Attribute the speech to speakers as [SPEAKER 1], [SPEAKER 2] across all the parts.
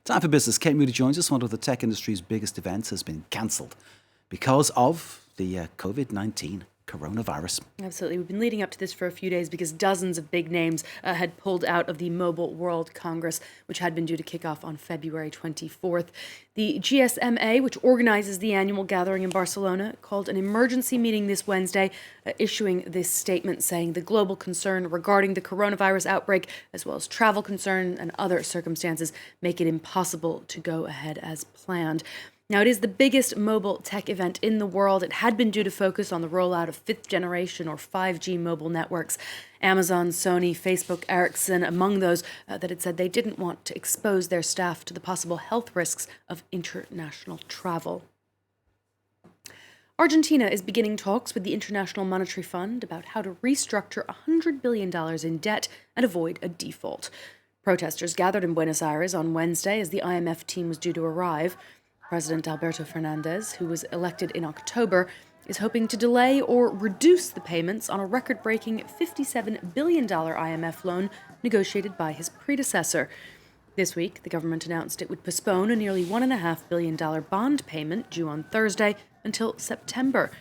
[SPEAKER 1] Time for business. Kate Moody joins us. One of the tech industry's biggest events has been cancelled because of the COVID-19 coronavirus.
[SPEAKER 2] Absolutely. We've been leading up to this for a few days because dozens of big names had pulled out of the Mobile World Congress, which had been due to kick off on February 24th. The GSMA, which organizes the annual gathering in Barcelona, called an emergency meeting this Wednesday, issuing this statement saying the global concern regarding the coronavirus outbreak, as well as travel concern and other circumstances, make it impossible to go ahead as planned. Now, it is the biggest mobile tech event in the world. It had been due to focus on the rollout of fifth generation or 5G mobile networks. Amazon, Sony, Facebook, Ericsson, among those that had said they didn't want to expose their staff to the possible health risks of international travel. Argentina is beginning talks with the International Monetary Fund about how to restructure $100 billion in debt and avoid a default. Protesters gathered in Buenos Aires on Wednesday as the IMF team was due to arrive. President Alberto Fernandez, who was elected in October, is hoping to delay or reduce the payments on a record-breaking $57 billion IMF loan negotiated by his predecessor. This week, the government announced it would postpone a nearly $1.5 billion bond payment due on Thursday until September.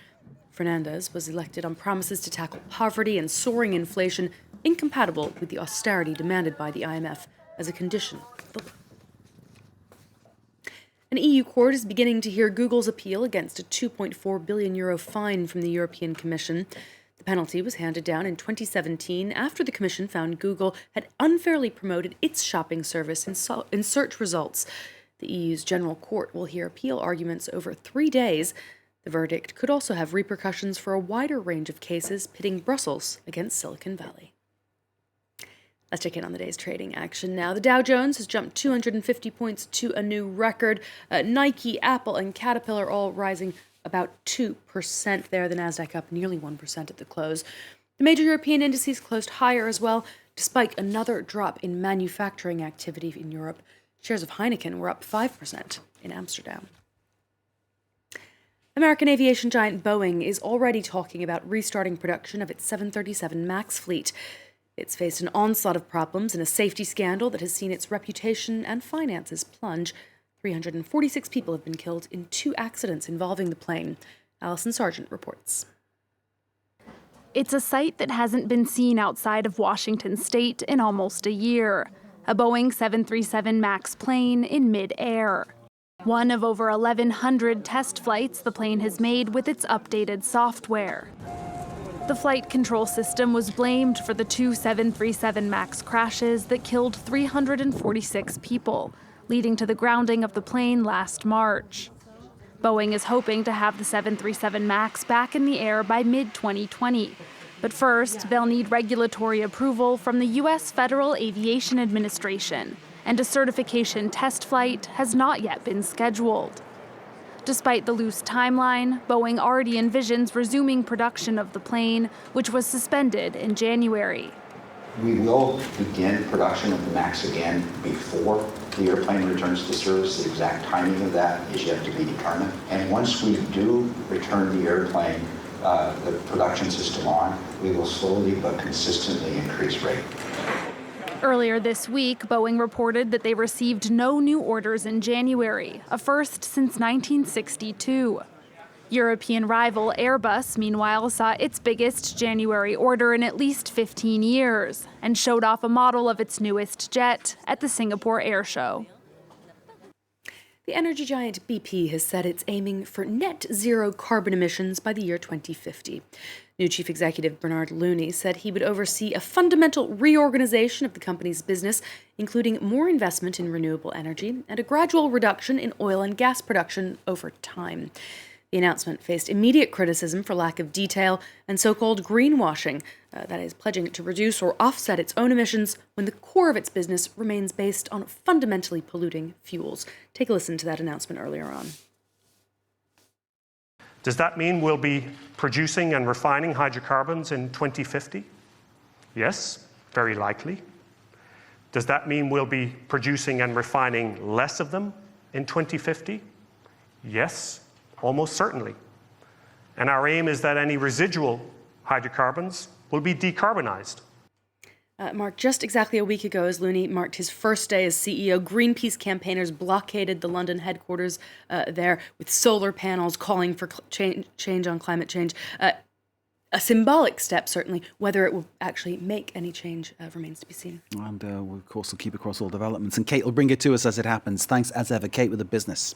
[SPEAKER 2] Fernandez was elected on promises to tackle poverty and soaring inflation incompatible with the austerity demanded by the IMF as a condition of the loan. An EU court is beginning to hear Google's appeal against a €2.4 billion fine from the European Commission. The penalty was handed down in 2017 after the Commission found Google had unfairly promoted its shopping service in search results. The EU's General Court will hear appeal arguments over 3 days. The verdict could also have repercussions for a wider range of cases pitting Brussels against Silicon Valley. Let's check in on the day's trading action now. The Dow Jones has jumped 250 points to a new record. Nike, Apple, and Caterpillar all rising about 2% there. The Nasdaq up nearly 1% at the close. The major European indices closed higher as well, despite another drop in manufacturing activity in Europe. Shares of Heineken were up 5% in Amsterdam. American aviation giant Boeing is already talking about restarting production of its 737 MAX fleet. It's faced an onslaught of problems and a safety scandal that has seen its reputation and finances plunge. 346 people have been killed in 2 accidents involving the plane. Allison Sargent reports.
[SPEAKER 3] It's a sight that hasn't been seen outside of Washington state in almost a year. A Boeing 737 MAX plane in mid-air. One of over 1,100 test flights the plane has made with its updated software. The flight control system was blamed for the 2 737 MAX crashes that killed 346 people, leading to the grounding of the plane last March. Boeing is hoping to have the 737 MAX back in the air by mid-2020. But first, they'll need regulatory approval from the U.S. Federal Aviation Administration, and a certification test flight has not yet been scheduled. Despite the loose timeline, Boeing already envisions resuming production of the plane, which was suspended in January.
[SPEAKER 4] We will begin production of the MAX again before the airplane returns to service. The exact timing of that is yet to be determined. And once we do return the airplane, the production system on, we will slowly but consistently increase rate.
[SPEAKER 3] Earlier this week, Boeing reported that they received no new orders in January, a first since 1962. European rival Airbus, meanwhile, saw its biggest January order in at least 15 years and showed off a model of its newest jet at the Singapore Air Show.
[SPEAKER 2] The energy giant BP has said it's aiming for net zero carbon emissions by the year 2050. New chief executive Bernard Looney said he would oversee a fundamental reorganization of the company's business, including more investment in renewable energy and a gradual reduction in oil and gas production over time. The announcement faced immediate criticism for lack of detail and so-called greenwashing, that is, pledging to reduce or offset its own emissions when the core of its business remains based on fundamentally polluting fuels. Take a listen to that announcement earlier on.
[SPEAKER 5] Does that mean we'll be producing and refining hydrocarbons in 2050? Yes, very likely. Does that mean we'll be producing and refining less of them in 2050? Yes, almost certainly. And our aim is that any residual hydrocarbons will be decarbonized.
[SPEAKER 2] Mark, just exactly a week ago, as Looney marked his first day as CEO, Greenpeace campaigners blockaded the London headquarters there with solar panels calling for change on climate change. A symbolic step, certainly. Whether it will actually make any change remains to be seen.
[SPEAKER 1] And we, of course, will keep across all developments. And Kate will bring it to us as it happens. Thanks, as ever, Kate, with the business.